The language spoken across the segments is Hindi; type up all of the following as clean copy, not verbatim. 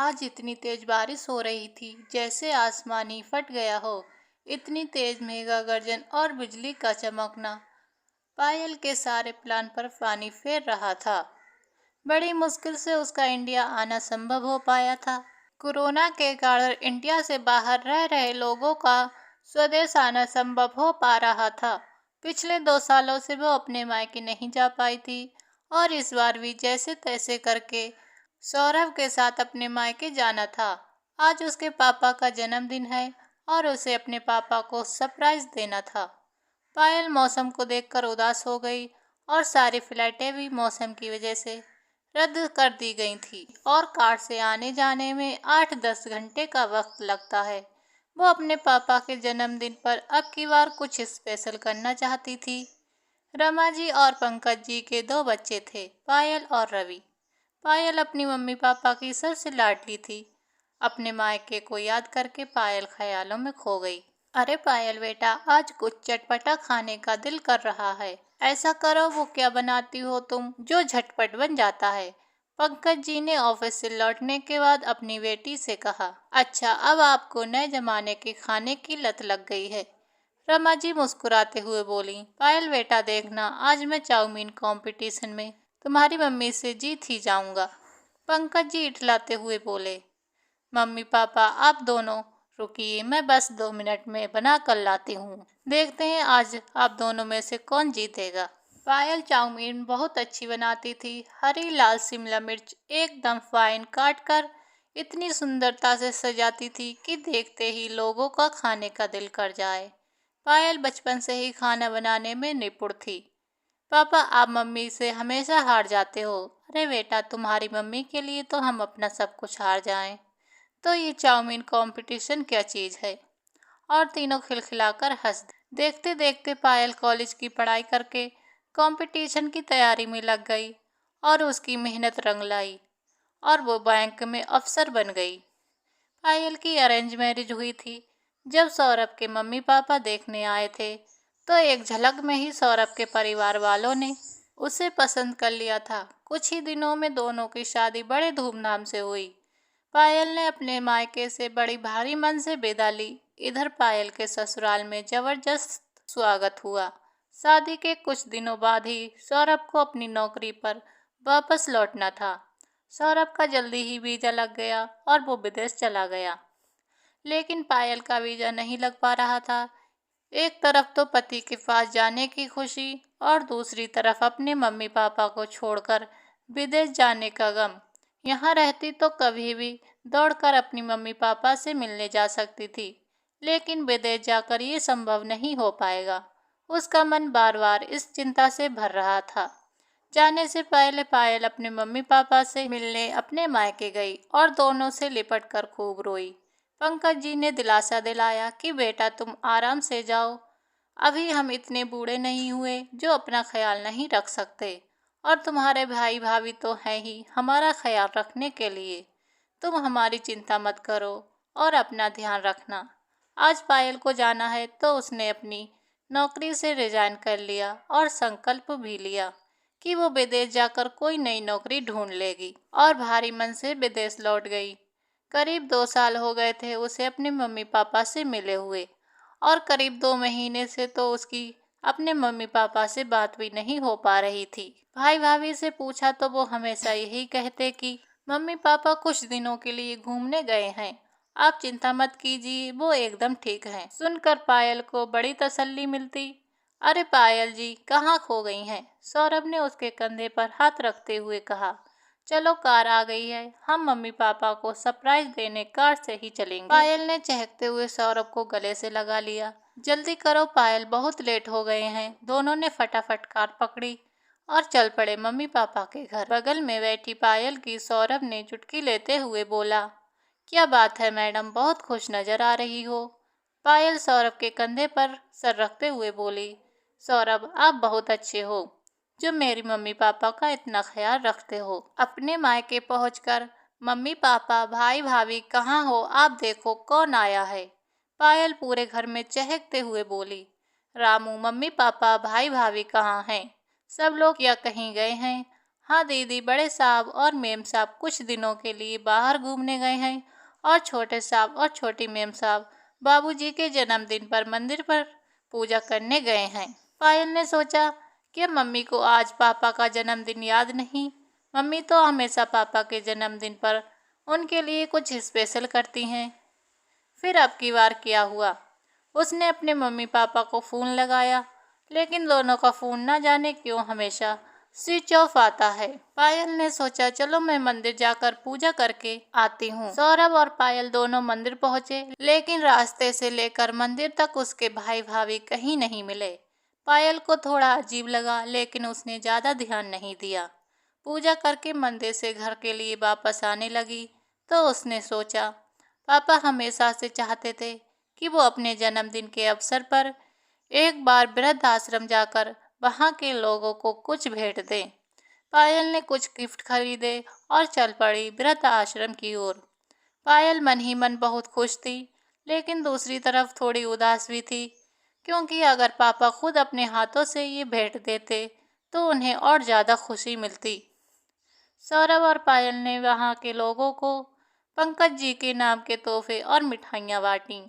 आज इतनी तेज बारिश हो रही थी जैसे आसमान ही फट गया हो। इतनी तेज मेघा गर्जन और बिजली का चमकना पायल के सारे प्लान पर पानी फेर रहा था। बड़ी मुश्किल से उसका इंडिया आना संभव हो पाया था। कोरोना के कारण इंडिया से बाहर रह रहे लोगों का स्वदेश आना संभव हो पा रहा था। पिछले 2 सालों से वो अपने मायके नहीं जा पाई थी और इस बार भी जैसे तैसे करके सौरभ के साथ अपने मायके जाना था। आज उसके पापा का जन्मदिन है और उसे अपने पापा को सरप्राइज देना था। पायल मौसम को देखकर उदास हो गई और सारी फ्लाइटें भी मौसम की वजह से रद्द कर दी गई थी और कार से आने जाने में 8-10 घंटे का वक्त लगता है। वो अपने पापा के जन्मदिन पर अब की बार कुछ स्पेशल करना चाहती थी। रमा जी और पंकज जी के 2 बच्चे थे, पायल और रवि। पायल अपनी मम्मी पापा की सबसे लाडली थी। अपने मायके को याद करके पायल ख्यालों में खो गई। अरे पायल बेटा, आज कुछ चटपटा खाने का दिल कर रहा है। ऐसा करो, वो क्या बनाती हो तुम जो झटपट बन जाता है। पंकज जी ने ऑफिस से लौटने के बाद अपनी बेटी से कहा। अच्छा, अब आपको नए जमाने के खाने की लत लग गई है। रमा जी मुस्कुराते हुए बोली। पायल बेटा देखना, आज मैं चाउमीन कंपटीशन में तुम्हारी मम्मी से जीत ही जाऊंगा। पंकज जी इठलाते हुए बोले। मम्मी पापा आप दोनों रुकिए, मैं बस 2 मिनट में बना कर लाती हूँ। देखते हैं आज आप दोनों में से कौन जीतेगा। पायल चाउमीन बहुत अच्छी बनाती थी। हरी लाल शिमला मिर्च एकदम फाइन काट कर इतनी सुंदरता से सजाती थी कि देखते ही लोगों का खाने का दिल कर जाए। पायल बचपन से ही खाना बनाने में निपुण थी। पापा आप मम्मी से हमेशा हार जाते हो। अरे बेटा, तुम्हारी मम्मी के लिए तो हम अपना सब कुछ हार जाएं। तो ये चाउमीन कंपटीशन क्या चीज़ है। और तीनों खिलखिलाकर हंस दिए। देखते देखते पायल कॉलेज की पढ़ाई करके कंपटीशन की तैयारी में लग गई और उसकी मेहनत रंग लाई और वो बैंक में अफसर बन गई। पायल की अरेंज मैरिज हुई थी। जब सौरभ के मम्मी पापा देखने आए थे तो एक झलक में ही सौरभ के परिवार वालों ने उसे पसंद कर लिया था। कुछ ही दिनों में दोनों की शादी बड़े धूमधाम से हुई। पायल ने अपने मायके से बड़ी भारी मन से विदा ली। इधर पायल के ससुराल में जबरदस्त स्वागत हुआ। शादी के कुछ दिनों बाद ही सौरभ को अपनी नौकरी पर वापस लौटना था। सौरभ का जल्दी ही वीजा लग गया और वो विदेश चला गया। लेकिन पायल का वीजा नहीं लग पा रहा था। एक तरफ तो पति के पास जाने की खुशी और दूसरी तरफ अपने मम्मी पापा को छोड़कर विदेश जाने का गम। यहाँ रहती तो कभी भी दौड़कर अपनी मम्मी पापा से मिलने जा सकती थी, लेकिन विदेश जाकर ये संभव नहीं हो पाएगा। उसका मन बार बार इस चिंता से भर रहा था। जाने से पहले पायल अपने मम्मी पापा से मिलने अपने मायके गई और दोनों से लिपट कर खूब रोई। पंकज जी ने दिलासा दिलाया कि बेटा तुम आराम से जाओ, अभी हम इतने बूढ़े नहीं हुए जो अपना ख्याल नहीं रख सकते, और तुम्हारे भाई भाभी तो हैं ही हमारा ख्याल रखने के लिए। तुम हमारी चिंता मत करो और अपना ध्यान रखना। आज पायल को जाना है तो उसने अपनी नौकरी से रिजाइन कर लिया और संकल्प भी लिया कि वो विदेश जाकर कोई नई नौकरी ढूंढ लेगी, और भारी मन से विदेश लौट गई। करीब 2 साल हो गए थे उसे अपने मम्मी पापा से मिले हुए, और करीब 2 महीने से तो उसकी अपने मम्मी पापा से बात भी नहीं हो पा रही थी। भाई भाभी से पूछा तो वो हमेशा यही कहते कि मम्मी पापा कुछ दिनों के लिए घूमने गए हैं, आप चिंता मत कीजिए, वो एकदम ठीक हैं। सुनकर पायल को बड़ी तसल्ली मिलती। अरे पायल जी कहाँ खो गई हैं? सौरभ ने उसके कंधे पर हाथ रखते हुए कहा। चलो कार आ गई है, हम मम्मी पापा को सरप्राइज देने कार से ही चलेंगे। पायल ने चहकते हुए सौरभ को गले से लगा लिया। जल्दी करो पायल, बहुत लेट हो गए हैं। दोनों ने फटाफट कार पकड़ी और चल पड़े मम्मी पापा के घर। बगल में बैठी पायल की सौरभ ने चुटकी लेते हुए बोला। क्या बात है मैडम, बहुत खुश नजर आ रही हो। पायल सौरभ के कंधे पर सर रखते हुए बोली। सौरभ आप बहुत अच्छे हो जो मेरी मम्मी पापा का इतना ख्याल रखते हो। अपने मायके पहुंचकर मम्मी पापा भाई भाभी कहाँ हो, आप देखो कौन आया है। पायल पूरे घर में चहकते हुए बोली। रामू मम्मी पापा भाई भाभी कहाँ हैं? सब लोग या कहीं गए हैं, हाँ दीदी, बड़े साहब और मेम साहब कुछ दिनों के लिए बाहर घूमने गए हैं और छोटे साहब और छोटी मेम साहब बाबूजी के जन्मदिन पर मंदिर पर पूजा करने गए हैं। पायल ने सोचा कि मम्मी को आज पापा का जन्मदिन याद नहीं। मम्मी तो हमेशा पापा के जन्मदिन पर उनके लिए कुछ स्पेशल करती हैं। फिर अब की बार क्या हुआ? उसने अपने मम्मी पापा को फ़ोन लगाया, लेकिन दोनों का फ़ोन ना जाने क्यों हमेशा स्विच ऑफ आता है। पायल ने सोचा चलो मैं मंदिर जाकर पूजा करके आती हूँ। सौरभ और पायल दोनों मंदिर पहुँचे, लेकिन रास्ते से लेकर मंदिर तक उसके भाई भाभी कहीं नहीं मिले। पायल को थोड़ा अजीब लगा, लेकिन उसने ज़्यादा ध्यान नहीं दिया। पूजा करके मंदिर से घर के लिए वापस आने लगी तो उसने सोचा पापा हमेशा से चाहते थे कि वो अपने जन्मदिन के अवसर पर एक बार वृद्ध आश्रम जाकर वहाँ के लोगों को कुछ भेंट दें। पायल ने कुछ गिफ्ट खरीदे और चल पड़ी वृद्ध आश्रम की ओर। पायल मन ही मन बहुत खुश थी, लेकिन दूसरी तरफ थोड़ी उदास भी थी, क्योंकि अगर पापा खुद अपने हाथों से ये भेंट देते तो उन्हें और ज़्यादा खुशी मिलती। सौरभ और पायल ने वहाँ के लोगों को पंकज जी के नाम के तोहफे और मिठाइयाँ बांटी।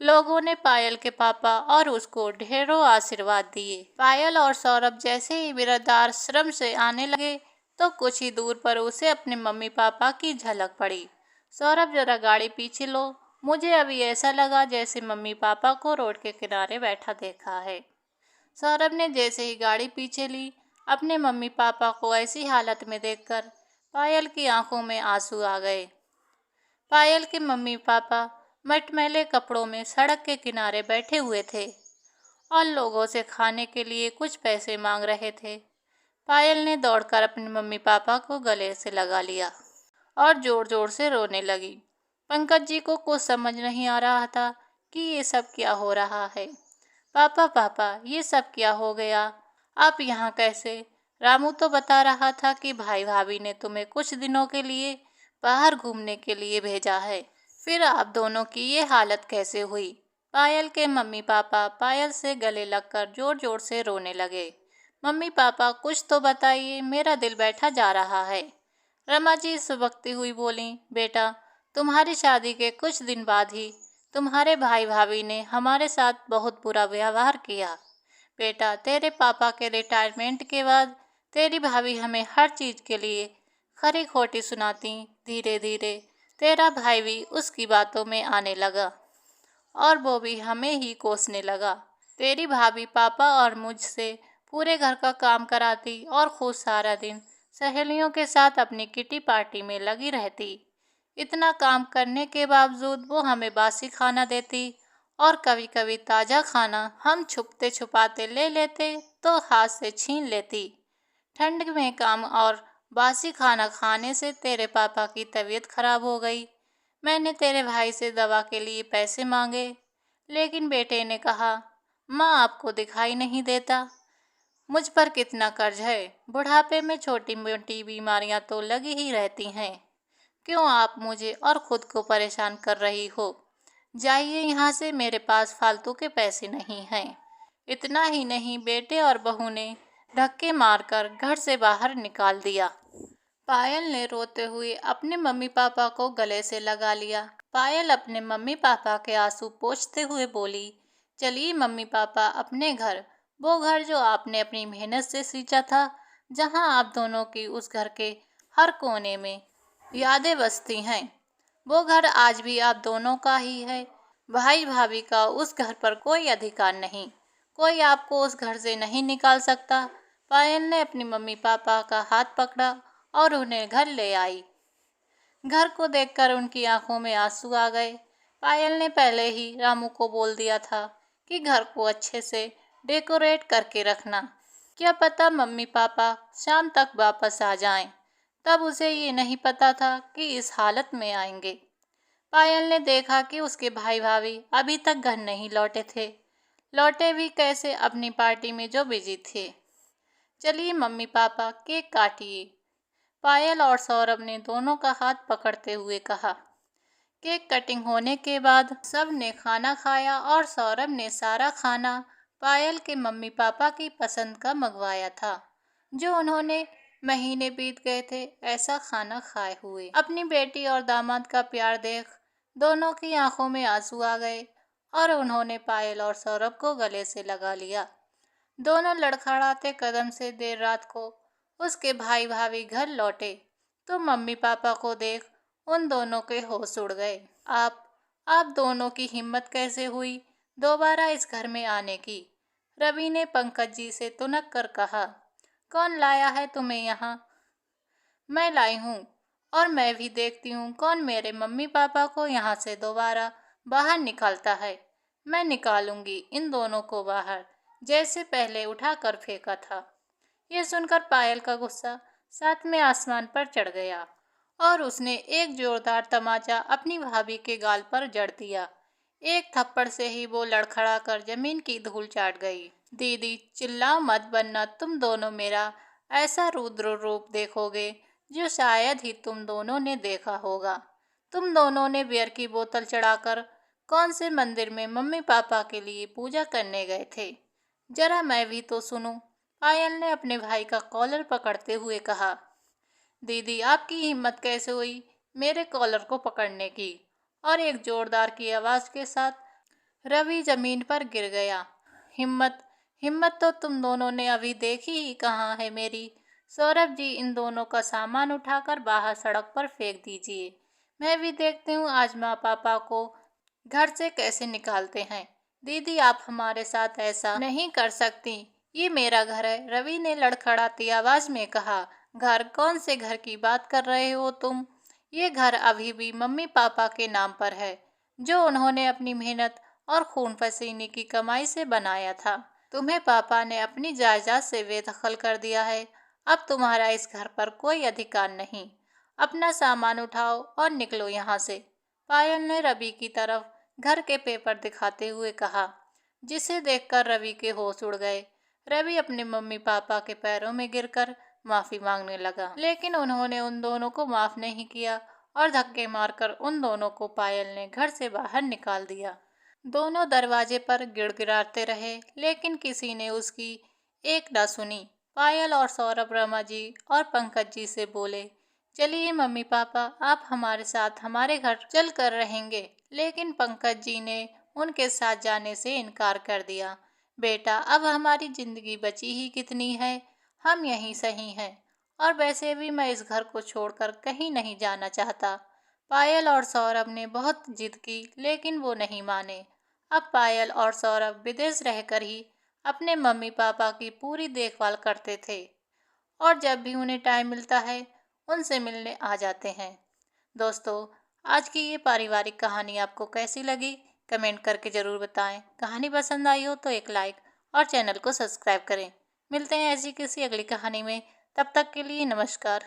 लोगों ने पायल के पापा और उसको ढेरों आशीर्वाद दिए। पायल और सौरभ जैसे ही वृद्धाश्रम से आने लगे तो कुछ ही दूर पर उसे अपने मम्मी पापा की झलक पड़ी। सौरभ जरा गाड़ी पीछे लो, मुझे अभी ऐसा लगा जैसे मम्मी पापा को रोड के किनारे बैठा देखा है। सौरभ ने जैसे ही गाड़ी पीछे ली, अपने मम्मी पापा को ऐसी हालत में देखकर पायल की आंखों में आंसू आ गए। पायल के मम्मी पापा मटमैले कपड़ों में सड़क के किनारे बैठे हुए थे और लोगों से खाने के लिए कुछ पैसे मांग रहे थे। पायल ने दौड़कर अपने मम्मी पापा को गले से लगा लिया और जोर जोर से रोने लगी। पंकज जी को कुछ समझ नहीं आ रहा था कि ये सब क्या हो रहा है। पापा पापा, ये सब क्या हो गया? आप यहाँ कैसे? रामू तो बता रहा था कि भाई भाभी ने तुम्हें कुछ दिनों के लिए बाहर घूमने के लिए भेजा है, फिर आप दोनों की ये हालत कैसे हुई? पायल के मम्मी पापा पायल से गले लगकर जोर जोर से रोने लगे। मम्मी पापा कुछ तो बताइए, मेरा दिल बैठा जा रहा है। रमा जी सुबकती हुई बोली, बेटा तुम्हारी शादी के कुछ दिन बाद ही तुम्हारे भाई भाभी ने हमारे साथ बहुत बुरा व्यवहार किया। बेटा तेरे पापा के रिटायरमेंट के बाद तेरी भाभी हमें हर चीज़ के लिए खरी खोटी सुनाती। धीरे धीरे तेरा भाई भी उसकी बातों में आने लगा और वो भी हमें ही कोसने लगा। तेरी भाभी पापा और मुझसे पूरे घर का काम कराती और खुद सारा दिन सहेलियों के साथ अपनी किटी पार्टी में लगी रहती। इतना काम करने के बावजूद वो हमें बासी खाना देती और कभी कभी ताज़ा खाना हम छुपते छुपाते ले लेते तो हाथ से छीन लेती। ठंड में काम और बासी खाना खाने से तेरे पापा की तबीयत खराब हो गई। मैंने तेरे भाई से दवा के लिए पैसे मांगे, लेकिन बेटे ने कहा माँ आपको दिखाई नहीं देता। मुझ पर कितना कर्ज है, बुढ़ापे में छोटी मोटी बीमारियां तो लगी ही रहती हैं। क्यों आप मुझे और खुद को परेशान कर रही हो? जाइए यहाँ से, मेरे पास फालतू के पैसे नहीं हैं। इतना ही नहीं, बेटे और बहू ने धक्के मारकर घर से बाहर निकाल दिया। पायल ने रोते हुए अपने मम्मी पापा को गले से लगा लिया। पायल अपने मम्मी पापा के आंसू पोंछते हुए बोली, चलिए मम्मी पापा अपने घर, वो घर जो आपने अपनी मेहनत से सींचा था, जहाँ आप दोनों की उस घर के हर कोने में यादें बसती हैं। वो घर आज भी आप दोनों का ही है। भाई भाभी का उस घर पर कोई अधिकार नहीं। कोई आपको उस घर से नहीं निकाल सकता। पायल ने अपनी मम्मी पापा का हाथ पकड़ा और उन्हें घर ले आई। घर को देखकर उनकी आंखों में आंसू आ गए। पायल ने पहले ही रामू को बोल दिया था कि घर को अच्छे से डेकोरेट करके रखना, क्या पता मम्मी पापा शाम तक वापस आ जाएं। तब उसे ये नहीं पता था कि इस हालत में आएंगे। पायल ने देखा कि उसके भाई भाभी अभी तक घर नहीं लौटे थे। लौटे भी कैसे? अपनी पार्टी में जो बिजी थे। चलिए मम्मी पापा केक काटिए, पायल और सौरभ ने दोनों का हाथ पकड़ते हुए कहा। केक कटिंग होने के बाद सब ने खाना खाया और सौरभ ने सारा खाना पायल के मम्मी पापा की पसंद का मंगवाया था, जो उन्होंने महीने बीत गए थे ऐसा खाना खाए हुए। अपनी बेटी और दामाद का प्यार देख दोनों की आंखों में आंसू आ गए और उन्होंने पायल और सौरभ को गले से लगा लिया। दोनों लड़खड़ाते कदम से देर रात को उसके भाई भाभी घर लौटे तो मम्मी पापा को देख उन दोनों के होश उड़ गए। आप दोनों की हिम्मत कैसे हुई दोबारा इस घर में आने की? रवि ने पंकज जी से तुनक कर कहा। कौन लाया है तुम्हें यहाँ? मैं लाई हूँ और मैं भी देखती हूँ कौन मेरे मम्मी पापा को यहाँ से दोबारा बाहर निकालता है। मैं निकालूंगी इन दोनों को बाहर जैसे पहले उठा कर फेंका था। ये सुनकर पायल का गुस्सा साथ में आसमान पर चढ़ गया और उसने एक जोरदार तमाचा अपनी भाभी के गाल पर जड़ दिया। एक थप्पड़ से ही वो लड़खड़ा कर जमीन की धूल चाट गई। दीदी चिल्लाओ मत वरना तुम दोनों मेरा ऐसा रुद्र रूप देखोगे जो शायद ही तुम दोनों ने देखा होगा। तुम दोनों ने बियर की बोतल चढ़ाकर कौन से मंदिर में मम्मी पापा के लिए पूजा करने गए थे? जरा मैं भी तो सुनूं। पायल ने अपने भाई का कॉलर पकड़ते हुए कहा। दीदी आपकी हिम्मत कैसे हुई मेरे कॉलर को पकड़ने की? और एक जोरदार की आवाज के साथ रवि जमीन पर गिर गया। हिम्मत हिम्मत तो तुम दोनों ने अभी देखी ही कहाँ है मेरी। सौरभ जी इन दोनों का सामान उठाकर बाहर सड़क पर फेंक दीजिए। मैं भी देखती हूँ आज माँ पापा को घर से कैसे निकालते हैं। दीदी आप हमारे साथ ऐसा नहीं कर सकती। ये मेरा घर है, रवि ने लड़खड़ाती आवाज में कहा। घर? कौन से घर की बात कर रहे हो तुम? ये घर अभी भी मम्मी पापा के नाम पर है जो उन्होंने अपनी मेहनत और खून पसीने की कमाई से बनाया था। तुम्हें पापा ने अपनी जायदाद से बेदखल कर दिया है। अब तुम्हारा इस घर पर कोई अधिकार नहीं। अपना सामान उठाओ और निकलो यहाँ से। पायल ने रवि की तरफ घर के पेपर दिखाते हुए कहा, जिसे देखकर रवि के होश उड़ गए। रवि अपने मम्मी पापा के पैरों में गिरकर माफी मांगने लगा, लेकिन उन्होंने उन दोनों को माफ नहीं किया और धक्के मारकर उन दोनों को पायल ने घर से बाहर निकाल दिया। दोनों दरवाजे पर गिड़गिड़ाते रहे लेकिन किसी ने उसकी एक न सुनी। पायल और सौरभ रमा जी और पंकज जी से बोले, चलिए मम्मी पापा आप हमारे साथ हमारे घर चल कर रहेंगे। लेकिन पंकज जी ने उनके साथ जाने से इनकार कर दिया। बेटा अब हमारी जिंदगी बची ही कितनी है, हम यहीं सही हैं और वैसे भी मैं इस घर को छोड़कर कहीं नहीं जाना चाहता। पायल और सौरभ ने बहुत जिद की लेकिन वो नहीं माने। अब पायल और सौरभ विदेश रहकर ही अपने मम्मी पापा की पूरी देखभाल करते थे और जब भी उन्हें टाइम मिलता है उनसे मिलने आ जाते हैं। दोस्तों आज की ये पारिवारिक कहानी आपको कैसी लगी कमेंट करके ज़रूर बताएं। कहानी पसंद आई हो तो एक लाइक और चैनल को सब्सक्राइब करें। मिलते हैं ऐसी किसी अगली कहानी में, तब तक के लिए नमस्कार।